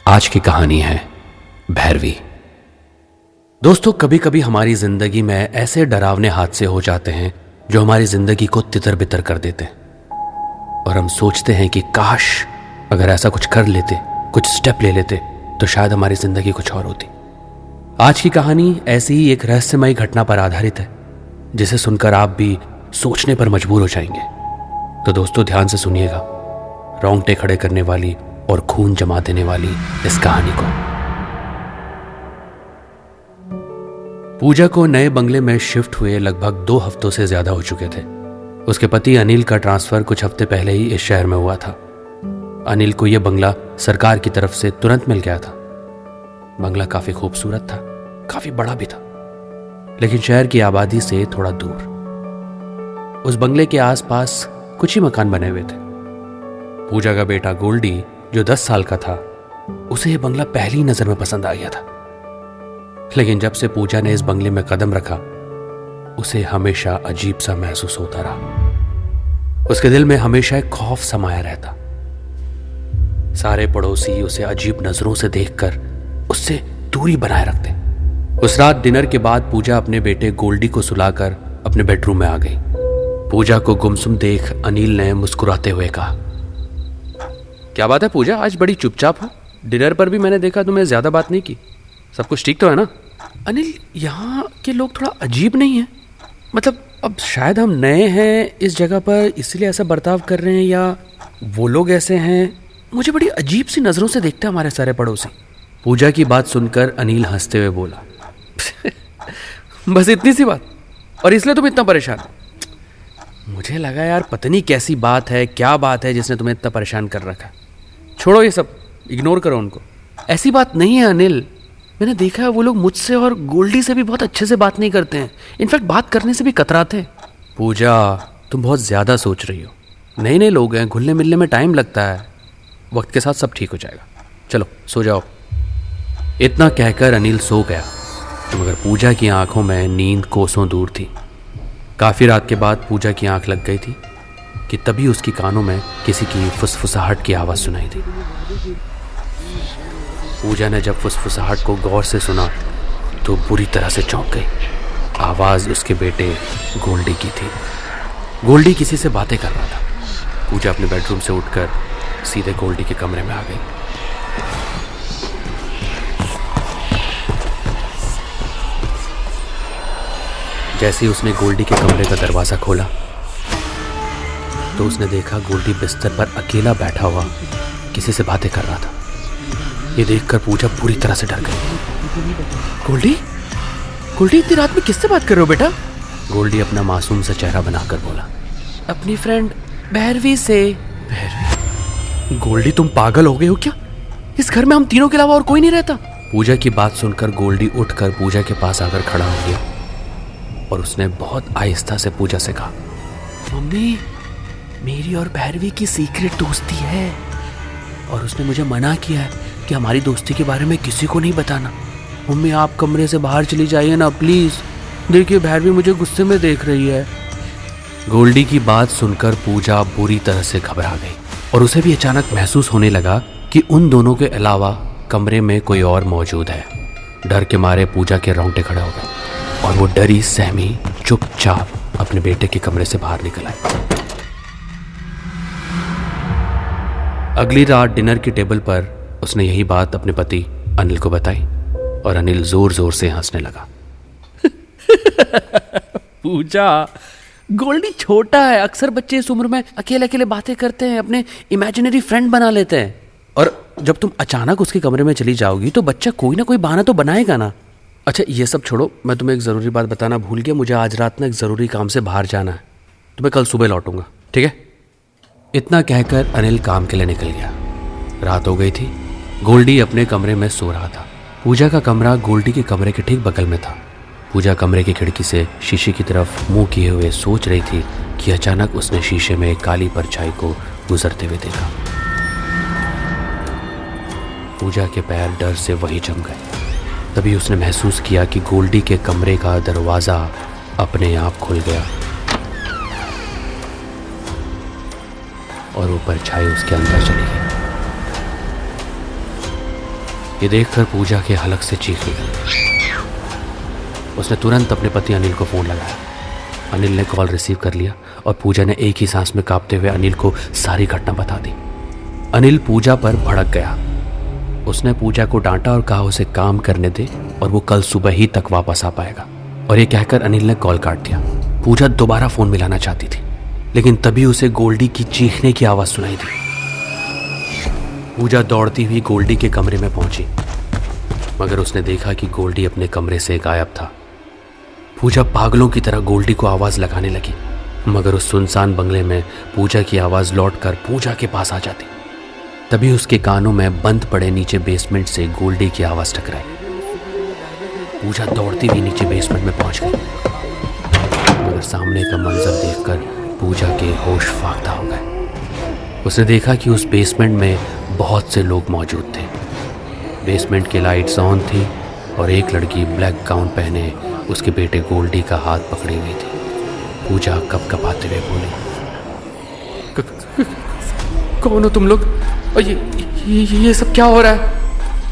आज की कहानी है भैरवी। दोस्तों, कभी कभी हमारी जिंदगी में ऐसे डरावने हादसे हो जाते हैं जो हमारी जिंदगी को तितर बितर कर देते हैं और हम सोचते हैं कि काश अगर ऐसा कुछ कर लेते, कुछ स्टेप ले लेते तो शायद हमारी जिंदगी कुछ और होती। आज की कहानी ऐसी ही एक रहस्यमयी घटना पर आधारित है जिसे सुनकर आप भी सोचने पर मजबूर हो जाएंगे। तो दोस्तों, ध्यान से सुनिएगा रोंगटे खड़े करने वाली और खून जमा देने वाली इस कहानी को। पूजा को नए बंगले में शिफ्ट हुए लगभग 2 हफ्तों से ज्यादा हो चुके थे। उसके पति अनिल का ट्रांसफर कुछ हफ्ते पहले ही इस शहर में हुआ था। अनिल को यह बंगला सरकार की तरफ से तुरंत मिल गया था। बंगला काफी खूबसूरत था, काफी बड़ा भी था, लेकिन शहर की आबादी से थोड़ा दूर। उस बंगले के आसपास कुछ ही मकान बने हुए थे। पूजा का बेटा गोल्डी, जो 10 साल का था, उसे यह बंगला पहली नजर में पसंद आ गया था। लेकिन जब से पूजा ने इस बंगले में कदम रखा, उसे हमेशा अजीब सा महसूस होता रहा। उसके दिल में हमेशा एक खौफ समाया रहता। सारे पड़ोसी उसे अजीब नजरों से देखकर उससे दूरी बनाए रखते। उस रात डिनर के बाद पूजा अपने बेटे गोल्डी को सुलाकर अपने बेडरूम में आ गई। पूजा को गुमसुम देख अनिल ने मुस्कुराते हुए कहा, क्या बात है पूजा, आज बड़ी चुपचाप हो? डिनर पर भी मैंने देखा तुम्हें ज्यादा बात नहीं की। सब कुछ ठीक तो है ना? अनिल, यहाँ के लोग थोड़ा अजीब नहीं है? मतलब अब शायद हम नए हैं इस जगह पर इसलिए ऐसा बर्ताव कर रहे हैं, या वो लोग ऐसे हैं। मुझे बड़ी अजीब सी नजरों से देखते हैं हमारे सारे पड़ोसी। पूजा की बात सुनकर अनिल हंसते हुए बोला, बस इतनी सी बात, और इसलिए तुम इतना परेशान? मुझे लगा यार पता नहीं कैसी बात है, क्या बात है जिसने तुम्हें इतना परेशान कर रखा। छोड़ो ये सब, इग्नोर करो उनको। ऐसी बात नहीं है अनिल, मैंने देखा है वो लोग मुझसे और गोल्डी से भी बहुत अच्छे से बात नहीं करते हैं। इनफैक्ट बात करने से भी कतराते हैं। पूजा, तुम बहुत ज्यादा सोच रही हो। नए नए लोग हैं, घुलने मिलने में टाइम लगता है। वक्त के साथ सब ठीक हो जाएगा। चलो सो जाओ। इतना कहकर अनिल सो गया, मगर पूजा की आंखों में नींद कोसों दूर थी। काफी रात के बाद पूजा की आंख लग गई थी कि तभी उसकी कानों में किसी की फुसफुसाहट की आवाज सुनाई दी। पूजा ने जब फुसफुसाहट को गौर से सुना तो बुरी तरह से चौंक गई। आवाज उसके बेटे गोल्डी की थी। गोल्डी किसी से बातें कर रहा था। पूजा अपने बेडरूम से उठकर सीधे गोल्डी के कमरे में आ गई। जैसे ही उसने गोल्डी के कमरे का दरवाजा खोला तो उसने देखा गोल्डी बिस्तर पर अकेला बैठा हुआ किसी से बातें कर रहा था। ये देखकर पूजा पूरी तरह से डर गई। गोल्डी, गोल्डी, इतनी रात में किससे बात कर रहे हो बेटा? गोल्डी अपना मासूम सा चेहरा बनाकर बोला, अपनी फ्रेंड भैरवी से। भैरवी? गोल्डी, तुम पागल हो गए हो क्या? इस घर में हम तीनों के अलावा और कोई नहीं रहता। पूजा की बात सुनकर गोल्डी उठकर पूजा के पास आकर खड़ा हो गया और उसने बहुत आहिस्ता से पूजा से कहा, मम्मी, मेरी और भैरवी की सीक्रेट दोस्ती है और उसने मुझे मना किया है कि हमारी दोस्ती के बारे में किसी को नहीं बताना। मम्मी, आप कमरे से बाहर चली जाइए ना प्लीज। देखिए भैरवी मुझे गुस्से में देख रही है। गोल्डी की बात सुनकर पूजा बुरी तरह से घबरा गई और उसे भी अचानक महसूस होने लगा कि उन दोनों के अलावा कमरे में कोई और मौजूद है। डर के मारे पूजा के रोंगटे खड़े हो गए और वो डरी सहमी चुपचाप अपने बेटे के कमरे से बाहर निकल आई। अगली रात डिनर की टेबल पर उसने यही बात अपने पति अनिल को बताई और अनिल जोर जोर से हंसने लगा। पूजा, गोल्डी छोटा है। अक्सर बच्चे इस उम्र में अकेले अकेले बातें करते हैं, अपने इमेजिनरी फ्रेंड बना लेते हैं, और जब तुम अचानक उसके कमरे में चली जाओगी तो बच्चा कोई ना कोई बहाना तो बनाएगा ना। अच्छा ये सब छोड़ो, मैं तुम्हें एक ज़रूरी बात बताना भूल गया। मुझे आज रात ना एक ज़रूरी काम से बाहर जाना है, तो मैं कल सुबह लौटूंगा, ठीक है? इतना कहकर अनिल काम के लिए निकल गया। रात हो गई थी। गोल्डी अपने कमरे में सो रहा था। पूजा का कमरा गोल्डी के कमरे के ठीक बगल में था। पूजा कमरे की खिड़की से शीशे की तरफ मुंह किए हुए सोच रही थी कि अचानक उसने शीशे में काली परछाई को गुजरते हुए देखा। पूजा के पैर डर से वहीं जम गए। तभी उसने महसूस किया कि गोल्डी के कमरे का दरवाज़ा अपने आप खुल गया और वो परछाई उसके अंदर चली गई। ये देखकर पूजा के हलक से चीख निकली। उसने तुरंत अपने पति अनिल को फ़ोन लगाया। अनिल ने कॉल रिसीव कर लिया और पूजा ने एक ही सांस में कांपते हुए अनिल को सारी घटना बता दी। अनिल पूजा पर भड़क गया। उसने पूजा को डांटा और कहा उसे काम करने दे और वो कल सुबह ही तक वापस आ पाएगा। और ये कहकर अनिल ने कॉल काट दिया। पूजा दोबारा फ़ोन मिलाना चाहती थी, लेकिन तभी उसे गोल्डी की चीखने की आवाज़ सुनाई दी। पूजा दौड़ती हुई गोल्डी के कमरे में पहुंची, मगर उसने देखा कि गोल्डी अपने कमरे से गायब था। पूजा पागलों की तरह गोल्डी को आवाज़ लगाने लगी, मगर उस सुनसान बंगले में पूजा की आवाज़ लौटकर पूजा के पास आ जाती। तभी उसके कानों में बंद पड़े नीचे बेसमेंट से गोल्डी की आवाज़ टकराई। पूजा दौड़ती हुई नीचे बेसमेंट में पहुंच गई, मगर सामने का मंजर देखकर पूजा के होश फाख्ता हो गए। उसने देखा कि उस बेसमेंट में बहुत से लोग मौजूद थे। बेसमेंट की लाइट्स ऑन थी और एक लड़की ब्लैक गाउन पहने उसके बेटे गोल्डी का हाथ पकड़ी हुई थी। पूजा कपकपाते हुए बोली, कौन हो तुम लोग? और ये सब क्या हो रहा है?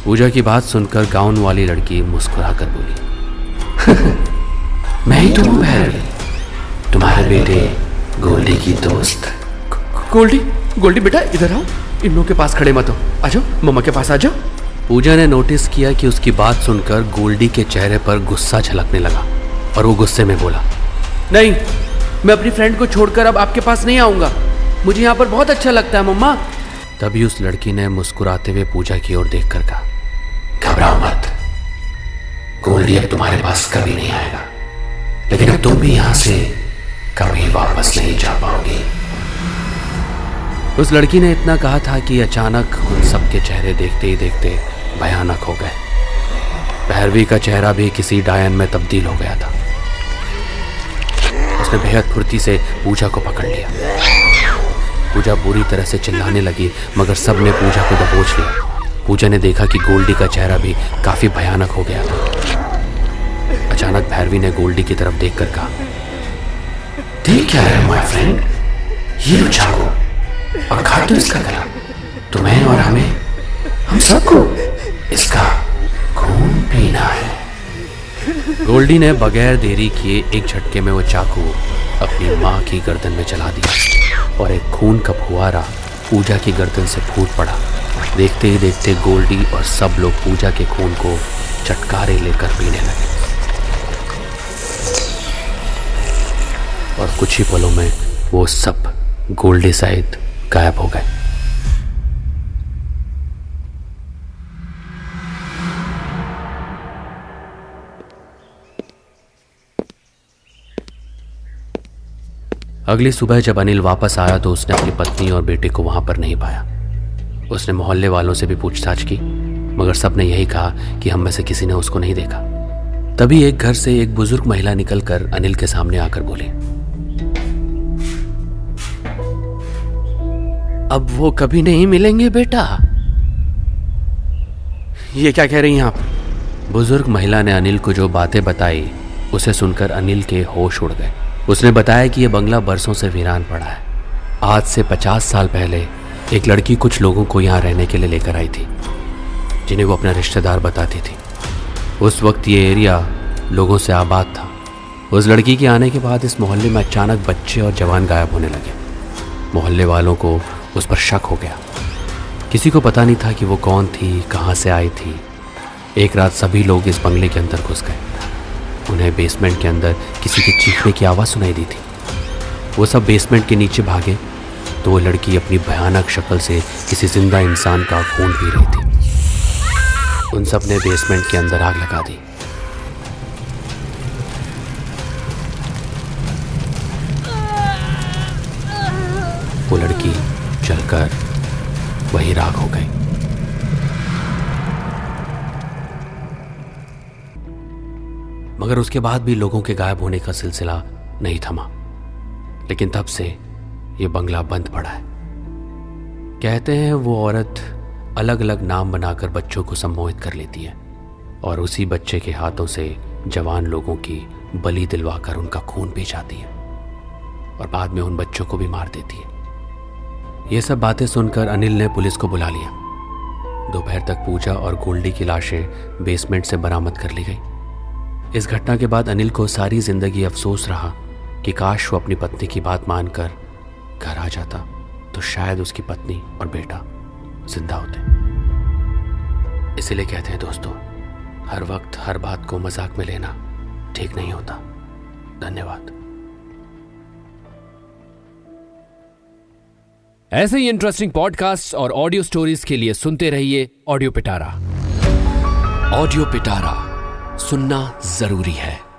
पूजा की बात सुनकर गाउन वाली लड़की मुस्कुरा कर बोली, मैं ही तो हूँ भैरवी, तुम्हारे बेटे गोल्डी की दोस्त। गोल्डी बेटा इधर आओ, इन लोगों के पास खड़े मत हो, आ जाओ मम्मा के पास आ जाओ। पूजा ने नोटिस किया कि उसकी बात सुनकर गोल्डी के चेहरे पर गुस्सा झलकने लगा और वो गुस्से में बोला, नहीं, मैं अपनी फ्रेंड को छोड़कर अब आपके पास नहीं आऊंगा, मुझे यहाँ पर बहुत अच्छा लगता है मम्मा। तभी उस लड़की ने मुस्कुराते हुए पूजा की ओर देखकर कहा, घबराओ मत, गोल्डी अब तुम्हारे पास कभी नहीं आएगा, लेकिन अब तुम भी यहाँ से कभी वापस नहीं जा पाओगी। उस लड़की ने इतना कहा था कि अचानक उन सबके चेहरे देखते ही देखते भयानक हो गए। भैरवी का चेहरा भी किसी डायन में तब्दील हो गया था। उसने बेहद फुर्ती से पूजा को पकड़ लिया। पूजा बुरी तरह से चिल्लाने लगी, मगर सब ने पूजा को दबोच लिया। पूजा ने देखा कि गोल्डी का चेहरा भी काफी भयानक हो गया था। अचानक भैरवी ने गोल्डी की तरफ देखकर कहा, देख क्या है माय फ्रेंड, ये लो चाकू और काट दो इसका गला, तुम्हें और हमें, हम सबको इसका खून पीना है। गोल्डी ने बगैर देरी किए एक झटके में वो चाकू अपनी माँ की गर्दन में चला दिया और एक खून का फुहारा पूजा की गर्दन से फूट पड़ा। देखते ही देखते गोल्डी और सब लोग पूजा के खून को चटकारे लेकर पीने लगे और कुछ ही पलों में वो सब गोल्डी सहित गायब हो गए। अगली सुबह जब अनिल वापस आया तो उसने अपनी पत्नी और बेटे को वहां पर नहीं पाया। उसने मोहल्ले वालों से भी पूछताछ की, मगर सब ने यही कहा कि हम में से किसी ने उसको नहीं देखा। तभी एक घर से एक बुजुर्ग महिला निकलकर अनिल के सामने आकर बोली, अब वो कभी नहीं मिलेंगे बेटा। ये क्या कह रही हैं आप? बुजुर्ग महिला ने अनिल को जो बातें बताई उसे सुनकर अनिल के होश उड़ गए। उसने बताया कि यह बंगला बरसों से वीरान पड़ा है। आज से 50 साल पहले एक लड़की कुछ लोगों को यहाँ रहने के लिए लेकर आई थी, जिन्हें वो अपना रिश्तेदार बताती थी। उस वक्त ये एरिया लोगों से आबाद था। उस लड़की के आने के बाद इस मोहल्ले में अचानक बच्चे और जवान गायब होने लगे। मोहल्ले वालों को उस पर शक हो गया। किसी को पता नहीं था कि वो कौन थी, कहाँ से आई थी। एक रात सभी लोग इस बंगले के अंदर घुस गए। उन्हें बेसमेंट के अंदर किसी के चीखने की आवाज़ सुनाई दी थी। वो सब बेसमेंट के नीचे भागे तो वो लड़की अपनी भयानक शक्ल से किसी जिंदा इंसान का खून पी रही थी। उन सब ने बेसमेंट के अंदर आग लगा दी। वो लड़की जलकर वही राख हो गई। मगर उसके बाद भी लोगों के गायब होने का सिलसिला नहीं थमा। लेकिन तब से ये बंगला बंद पड़ा है। कहते हैं वो औरत अलग अलग नाम बनाकर बच्चों को सम्मोहित कर लेती है और उसी बच्चे के हाथों से जवान लोगों की बलि दिलवाकर उनका खून पी जाती है और बाद में उन बच्चों को भी मार देती है। ये सब बातें सुनकर अनिल ने पुलिस को बुला लिया। दोपहर तक पूजा और गोल्डी की लाशें बेसमेंट से बरामद कर ली गई। इस घटना के बाद अनिल को सारी जिंदगी अफसोस रहा कि काश वो अपनी पत्नी की बात मानकर घर आ जाता तो शायद उसकी पत्नी और बेटा जिंदा होते। इसीलिए कहते हैं दोस्तों, हर वक्त हर बात को मजाक में लेना ठीक नहीं होता। धन्यवाद। ऐसे ही इंटरेस्टिंग पॉडकास्ट और ऑडियो स्टोरीज के लिए सुनते रहिए ऑडियो पिटारा। ऑडियो पिटारा सुनना जरूरी है।